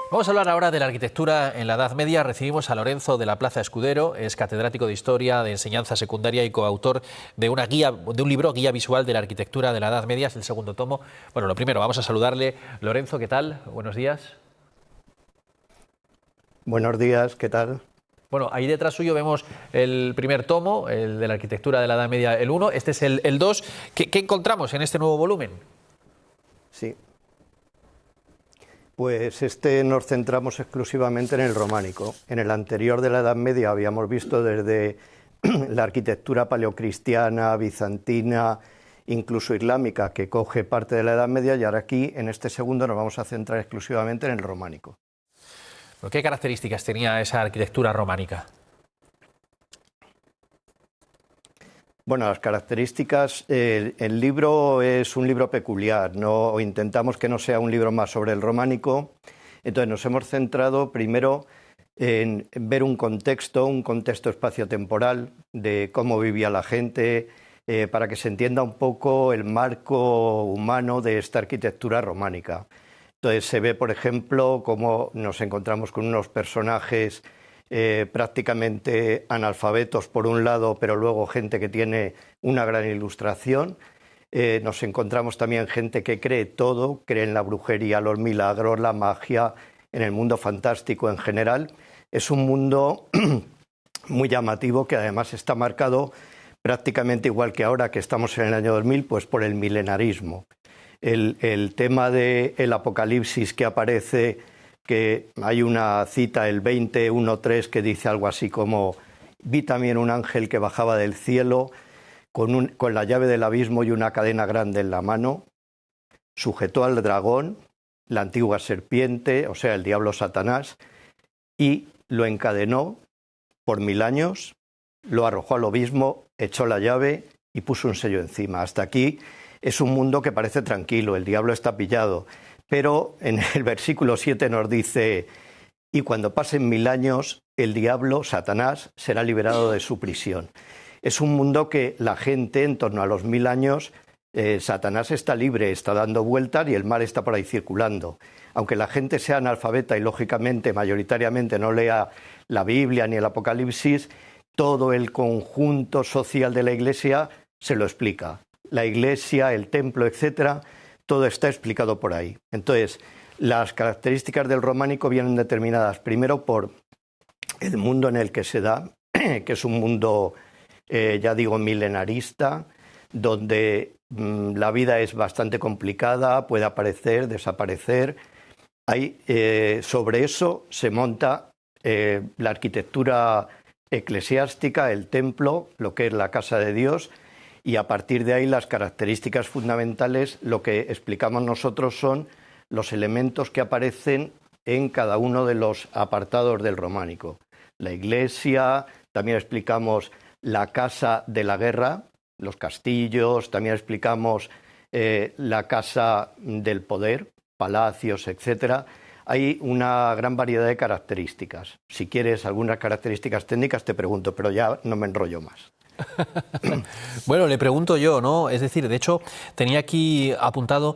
Vamos a hablar ahora de la arquitectura en la Edad Media. Recibimos a Lorenzo de la Plaza Escudero, es catedrático de Historia, de Enseñanza Secundaria y coautor de una guía, de un libro, Guía Visual de la Arquitectura de la Edad Media, es el segundo tomo. Bueno, lo primero, vamos a saludarle. Lorenzo, ¿qué tal? Buenos días. Buenos días, ¿qué tal? Bueno, ahí detrás suyo vemos el primer tomo, el de la arquitectura de la Edad Media, el 1. Este es el 2. ¿Qué encontramos en este nuevo volumen? Sí. Pues nos centramos exclusivamente en el románico. En el anterior de la Edad Media habíamos visto desde la arquitectura paleocristiana, bizantina, incluso islámica, que coge parte de la Edad Media, y ahora aquí, en este segundo, nos vamos a centrar exclusivamente en el románico. ¿Qué características tenía esa arquitectura románica? Bueno, las características, el libro es un libro peculiar, no intentamos que no sea un libro más sobre el románico, entonces nos hemos centrado primero en ver un contexto espaciotemporal de cómo vivía la gente, para que se entienda un poco el marco humano de esta arquitectura románica. Entonces se ve, por ejemplo, cómo nos encontramos con unos personajes prácticamente analfabetos por un lado, pero luego gente que tiene una gran ilustración. Nos encontramos también gente que cree todo, cree en la brujería, los milagros, la magia, en el mundo fantástico en general. Es un mundo muy llamativo que además está marcado prácticamente igual que ahora que estamos en el año 2000, pues por el milenarismo. El tema del Apocalipsis que aparece, que hay una cita, el 20:1-3, que dice algo así como: vi también un ángel que bajaba del cielo con la llave del abismo y una cadena grande en la mano, sujetó al dragón, la antigua serpiente, o sea, el diablo Satanás, y lo encadenó por 1000 años, lo arrojó al abismo, echó la llave y puso un sello encima. Hasta aquí es un mundo que parece tranquilo, el diablo está pillado. Pero en el versículo 7 nos dice: y cuando pasen 1000 años, el diablo, Satanás, será liberado de su prisión. Es un mundo que la gente, en torno a los 1000 años, Satanás está libre, está dando vueltas y el mal está por ahí circulando. Aunque la gente sea analfabeta y, lógicamente, mayoritariamente no lea la Biblia ni el Apocalipsis, todo el conjunto social de la Iglesia se lo explica. La Iglesia, el templo, etcétera, todo está explicado por ahí. Entonces, las características del románico vienen determinadas primero por el mundo en el que se da, que es un mundo, ya digo, milenarista, donde la vida es bastante complicada, puede aparecer, desaparecer. Sobre eso se monta la arquitectura eclesiástica, el templo, lo que es la casa de Dios. Y a partir de ahí las características fundamentales, lo que explicamos nosotros son los elementos que aparecen en cada uno de los apartados del románico. La iglesia, también explicamos la casa de la guerra, los castillos, también explicamos la casa del poder, palacios, etc. Hay una gran variedad de características. Si quieres algunas características técnicas te pregunto, pero ya no me enrollo más. Bueno, le pregunto yo, ¿no? Es decir, de hecho, tenía aquí apuntado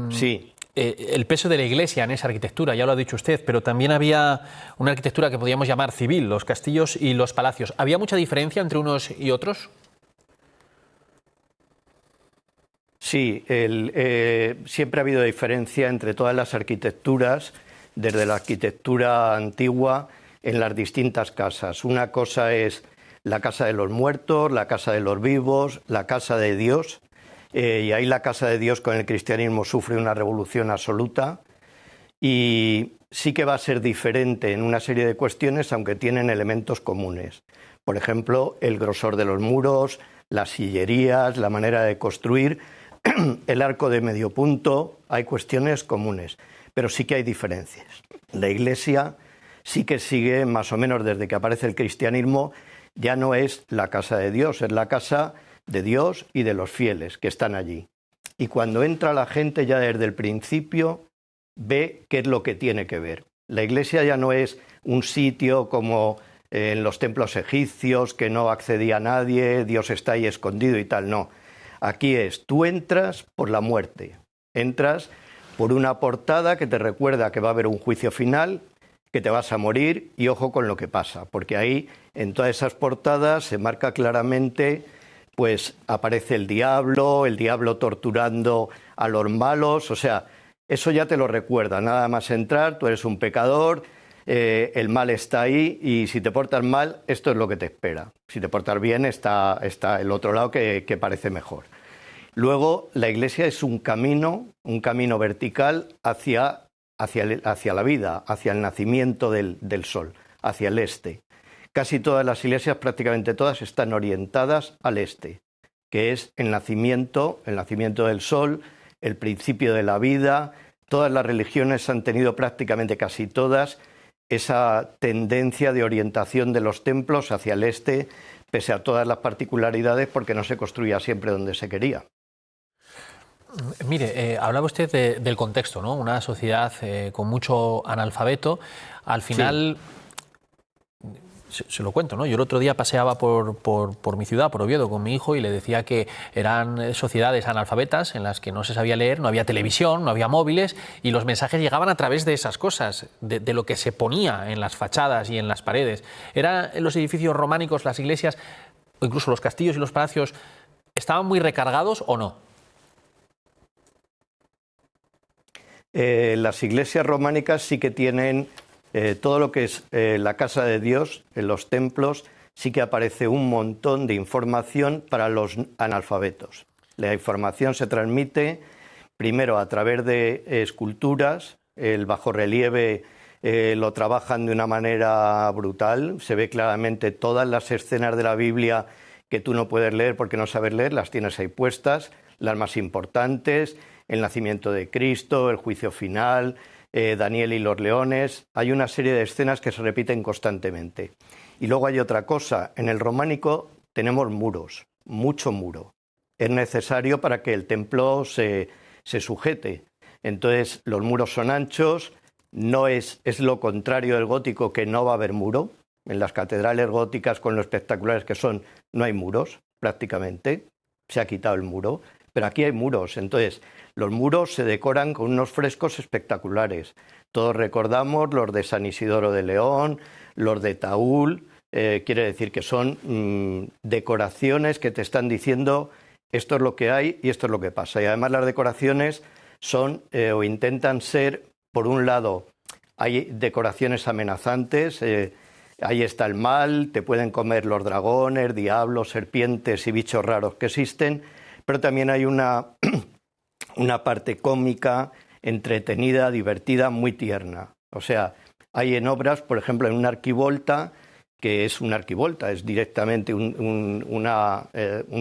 sí. El peso de la Iglesia en esa arquitectura, ya lo ha dicho usted, pero también había una arquitectura que podríamos llamar civil, los castillos y los palacios. ¿Había mucha diferencia entre unos y otros? Sí, siempre ha habido diferencia entre todas las arquitecturas, desde la arquitectura antigua, en las distintas casas. Una cosa es la casa de los muertos, la casa de los vivos, la casa de Dios, y ahí la casa de Dios con el cristianismo sufre una revolución absoluta, y sí que va a ser diferente en una serie de cuestiones, aunque tienen elementos comunes. Por ejemplo, el grosor de los muros, las sillerías, la manera de construir, el arco de medio punto, hay cuestiones comunes, pero sí que hay diferencias. La Iglesia sí que sigue, más o menos desde que aparece el cristianismo, ya no es la casa de Dios, es la casa de Dios y de los fieles que están allí. Y cuando entra la gente ya desde el principio ve qué es lo que tiene que ver. La iglesia ya no es un sitio como en los templos egipcios, que no accedía a nadie, Dios está ahí escondido y tal, no. Aquí tú entras por la muerte, entras por una portada que te recuerda que va a haber un juicio final, que te vas a morir y ojo con lo que pasa, porque ahí en todas esas portadas se marca claramente, pues aparece el diablo torturando a los malos, o sea, eso ya te lo recuerda, nada más entrar, tú eres un pecador, el mal está ahí y si te portas mal, esto es lo que te espera. Si te portas bien, está el otro lado que parece mejor. Luego, la Iglesia es un camino vertical hacia la vida, hacia el nacimiento del sol, hacia el este. Casi todas las iglesias, prácticamente todas, están orientadas al este, que es el nacimiento del sol, el principio de la vida. Todas las religiones han tenido, prácticamente casi todas, esa tendencia de orientación de los templos hacia el este, pese a todas las particularidades, porque no se construía siempre donde se quería. Mire, hablaba usted del contexto, ¿no? Una sociedad con mucho analfabeto. Al final, se lo cuento, ¿no? Yo el otro día paseaba por mi ciudad, por Oviedo, con mi hijo y le decía que eran sociedades analfabetas en las que no se sabía leer, no había televisión, no había móviles y los mensajes llegaban a través de esas cosas, de lo que se ponía en las fachadas y en las paredes. ¿Eran en los edificios románicos, las iglesias, o incluso los castillos y los palacios, estaban muy recargados o no? Las iglesias románicas sí que tienen todo lo que es la casa de Dios, en los templos, sí que aparece un montón de información para los analfabetos. La información se transmite primero a través de esculturas, el bajorrelieve lo trabajan de una manera brutal, se ve claramente todas las escenas de la Biblia que tú no puedes leer porque no sabes leer, las tienes ahí puestas, las más importantes, el nacimiento de Cristo, el juicio final, Daniel y los leones. Hay una serie de escenas que se repiten constantemente. Y luego hay otra cosa, en el románico tenemos muros, mucho muro. Es necesario para que el templo se sujete. Entonces los muros son anchos, no es lo contrario del gótico, que no va a haber muro. En las catedrales góticas, con lo espectaculares que son, no hay muros prácticamente, se ha quitado el muro, pero aquí hay muros. Entonces los muros se decoran con unos frescos espectaculares. Todos recordamos los de San Isidoro de León, los de Taúl. Quiere decir que son decoraciones que te están diciendo esto es lo que hay y esto es lo que pasa. Y además las decoraciones son o intentan ser, por un lado, hay decoraciones amenazantes, ahí está el mal, te pueden comer los dragones, diablos, serpientes y bichos raros que existen, pero también hay una parte cómica, entretenida, divertida, muy tierna. O sea, hay en obras, por ejemplo, en una arquivolta, que es una arquivolta, es directamente un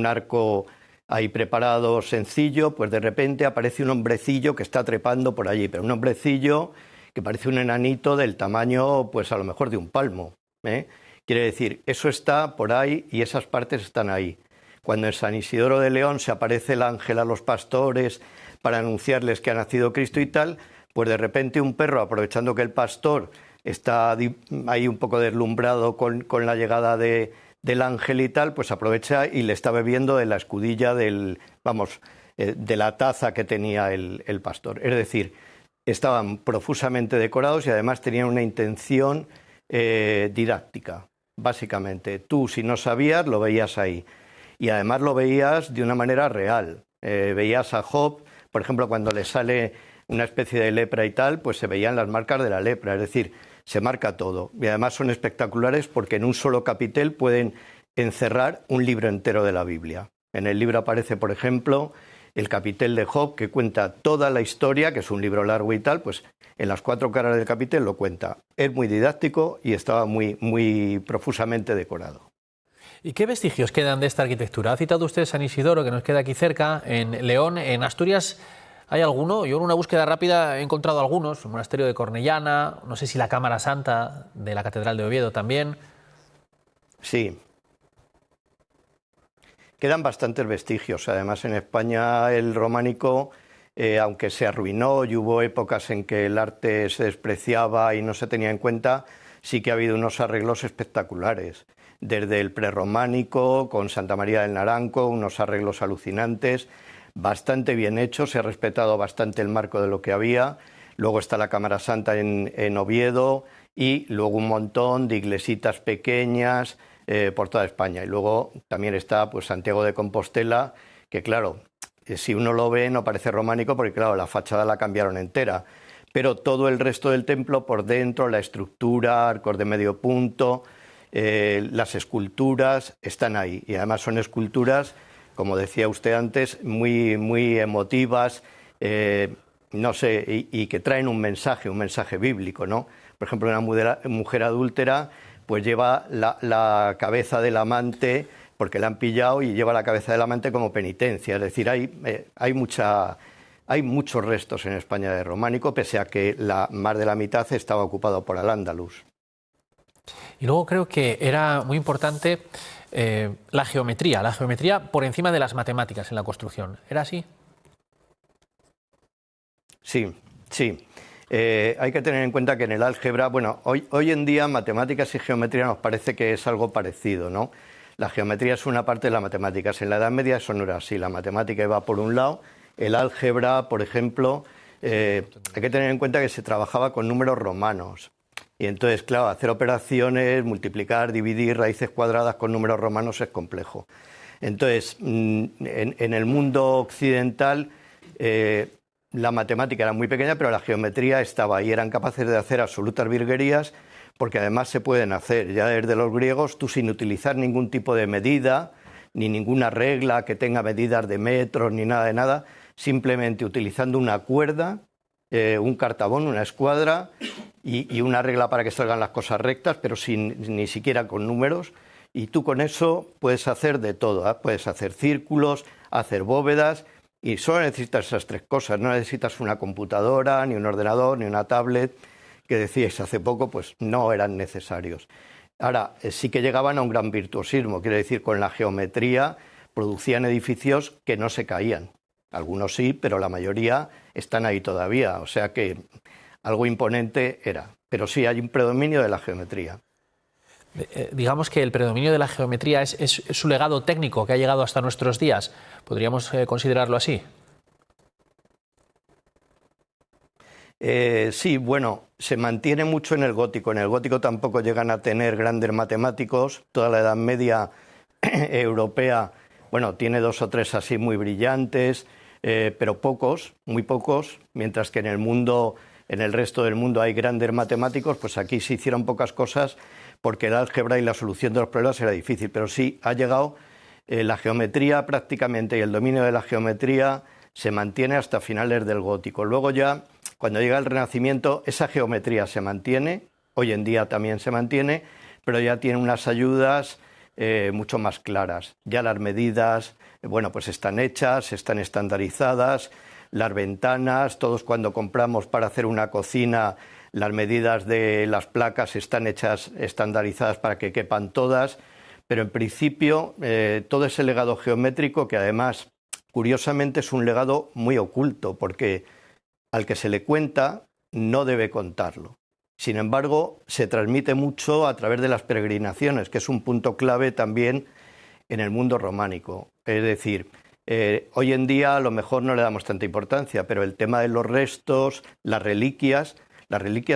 arco ahí preparado sencillo, pues de repente aparece un hombrecillo que está trepando por allí, pero un hombrecillo que parece un enanito del tamaño, pues a lo mejor de un palmo, ¿eh? Quiere decir, eso está por ahí y esas partes están ahí. Cuando en San Isidoro de León se aparece el ángel a los pastores para anunciarles que ha nacido Cristo y tal, pues de repente un perro, aprovechando que el pastor está ahí un poco deslumbrado con la llegada del ángel y tal, pues aprovecha y le está bebiendo de la escudilla de la taza que tenía el pastor. Es decir, estaban profusamente decorados y además tenían una intención didáctica, básicamente. Tú, si no sabías, lo veías ahí. Y además lo veías de una manera real. Veías a Job, por ejemplo, cuando le sale una especie de lepra y tal, pues se veían las marcas de la lepra, es decir, se marca todo. Y además son espectaculares porque en un solo capitel pueden encerrar un libro entero de la Biblia. En el libro aparece, por ejemplo, el capitel de Job, que cuenta toda la historia, que es un libro largo y tal, pues en las 4 caras del capitel lo cuenta. Es muy didáctico y estaba muy, muy profusamente decorado. ¿Y qué vestigios quedan de esta arquitectura? Ha citado usted San Isidoro, que nos queda aquí cerca, en León. En Asturias, ¿hay alguno? Yo en una búsqueda rápida he encontrado algunos. El monasterio de Cornellana, no sé si la Cámara Santa de la Catedral de Oviedo también. Sí. Quedan bastantes vestigios. Además, en España el románico, aunque se arruinó y hubo épocas en que el arte se despreciaba y no se tenía en cuenta, sí que ha habido unos arreglos espectaculares. Desde el prerrománico, con Santa María del Naranco, unos arreglos alucinantes. bastante bien hecho, se ha respetado bastante el marco de lo que había. Luego está la Cámara Santa en Oviedo y luego un montón de iglesitas pequeñas por toda España. Y luego también está pues Santiago de Compostela, que claro, si uno lo ve no parece románico porque claro, la fachada la cambiaron entera. Pero todo el resto del templo por dentro, la estructura, arcos de medio punto, las esculturas están ahí. Y además son esculturas, como decía usted antes, muy emotivas, no sé, y que traen un mensaje bíblico, ¿no? Por ejemplo, una mujer adúltera pues lleva la cabeza del amante porque la han pillado y lleva la cabeza del amante como penitencia. Es decir, hay muchos restos en España de románico, pese a que más de la mitad estaba ocupado por Al-Ándalus. Y luego creo que era muy importante la geometría por encima de las matemáticas en la construcción. ¿Era así? Sí. Hay que tener en cuenta que en el álgebra, bueno, hoy en día matemáticas y geometría nos parece que es algo parecido, ¿no? La geometría es una parte de las matemáticas. En la Edad Media eso no era así. La matemática iba por un lado. El álgebra, por ejemplo, hay que tener en cuenta que se trabajaba con números romanos. Y entonces, claro, hacer operaciones, multiplicar, dividir raíces cuadradas con números romanos es complejo. Entonces, en el mundo occidental, la matemática era muy pequeña, pero la geometría estaba ahí. Eran capaces de hacer absolutas virguerías, porque además se pueden hacer ya desde los griegos, tú sin utilizar ningún tipo de medida, ni ninguna regla que tenga medidas de metros, ni nada de nada, simplemente utilizando una cuerda, un cartabón, una escuadra y una regla para que salgan las cosas rectas, pero ni siquiera con números. Y tú con eso puedes hacer de todo, ¿eh? Puedes hacer círculos, hacer bóvedas, y solo necesitas esas tres cosas. No necesitas una computadora, ni un ordenador, ni una tablet, que decíais hace poco, pues no eran necesarios. Ahora, sí que llegaban a un gran virtuosismo, quiere decir, con la geometría producían edificios que no se caían. Algunos sí, pero la mayoría están ahí todavía, o sea que algo imponente era. Pero sí, hay un predominio de la geometría. Digamos que el predominio de la geometría es su legado técnico que ha llegado hasta nuestros días. ¿Podríamos considerarlo así? Sí, bueno, se mantiene mucho en el gótico. En el gótico tampoco llegan a tener grandes matemáticos. Toda la Edad Media europea, bueno, tiene dos o tres así muy brillantes, pero pocos, muy pocos, mientras que en el resto del mundo hay grandes matemáticos, pues aquí se hicieron pocas cosas porque el álgebra y la solución de los problemas era difícil. Pero sí, ha llegado la geometría prácticamente, y el dominio de la geometría se mantiene hasta finales del gótico. Luego ya, cuando llega el Renacimiento, esa geometría se mantiene, hoy en día también se mantiene, pero ya tiene unas ayudas mucho más claras. Ya las medidas, bueno, pues están hechas, están estandarizadas, las ventanas, todos cuando compramos para hacer una cocina, las medidas de las placas están hechas, estandarizadas para que quepan todas, pero en principio todo ese legado geométrico, que además, curiosamente, es un legado muy oculto, porque al que se le cuenta no debe contarlo. Sin embargo, se transmite mucho a través de las peregrinaciones, que es un punto clave también en el mundo románico. Es decir, hoy en día a lo mejor no le damos tanta importancia, pero el tema de los restos, las reliquias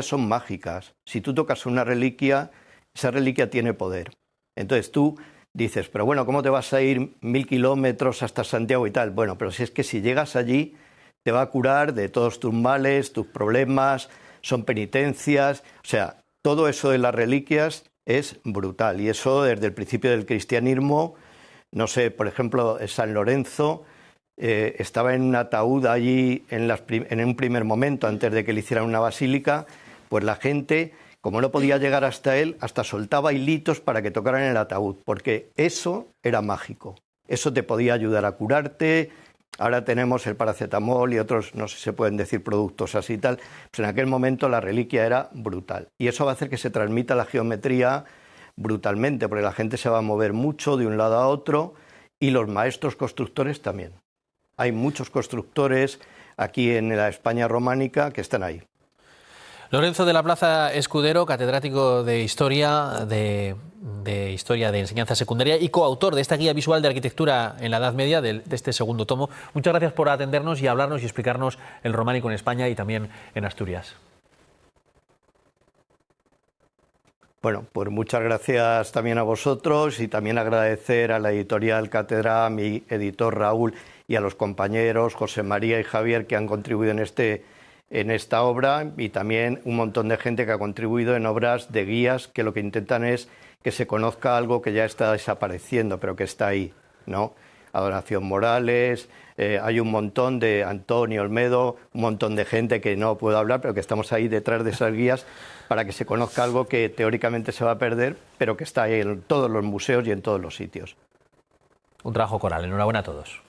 son mágicas. Si tú tocas una reliquia, esa reliquia tiene poder. Entonces tú dices, pero bueno, ¿cómo te vas a ir 1000 kilómetros hasta Santiago y tal? Bueno, pero si es que si llegas allí, te va a curar de todos tus males, tus problemas, son penitencias. O sea, todo eso de las reliquias es brutal. Y eso desde el principio del cristianismo, no sé, por ejemplo, San Lorenzo estaba en un ataúd allí en un primer momento, antes de que le hicieran una basílica, pues la gente, como no podía llegar hasta él, hasta soltaba hilitos para que tocaran el ataúd, porque eso era mágico. Eso te podía ayudar a curarte. Ahora tenemos el paracetamol y otros, no sé si se pueden decir productos así y tal, pues en aquel momento la reliquia era brutal. Y eso va a hacer que se transmita la geometría brutalmente, porque la gente se va a mover mucho de un lado a otro y los maestros constructores también. Hay muchos constructores aquí en la España románica que están ahí. Lorenzo de la Plaza Escudero, catedrático de Historia de Enseñanza Secundaria y coautor de esta guía visual de arquitectura en la Edad Media, de este segundo tomo. Muchas gracias por atendernos y hablarnos y explicarnos el románico en España y también en Asturias. Bueno, pues muchas gracias también a vosotros y también agradecer a la editorial Cátedra, a mi editor Raúl y a los compañeros José María y Javier que han contribuido en esta obra, y también un montón de gente que ha contribuido en obras de guías que lo que intentan es que se conozca algo que ya está desapareciendo, pero que está ahí, ¿no? Adoración Morales, hay un montón de Antonio Olmedo, un montón de gente que no puedo hablar, pero que estamos ahí detrás de esas guías para que se conozca algo que teóricamente se va a perder, pero que está ahí en todos los museos y en todos los sitios. Un trabajo coral. Enhorabuena a todos.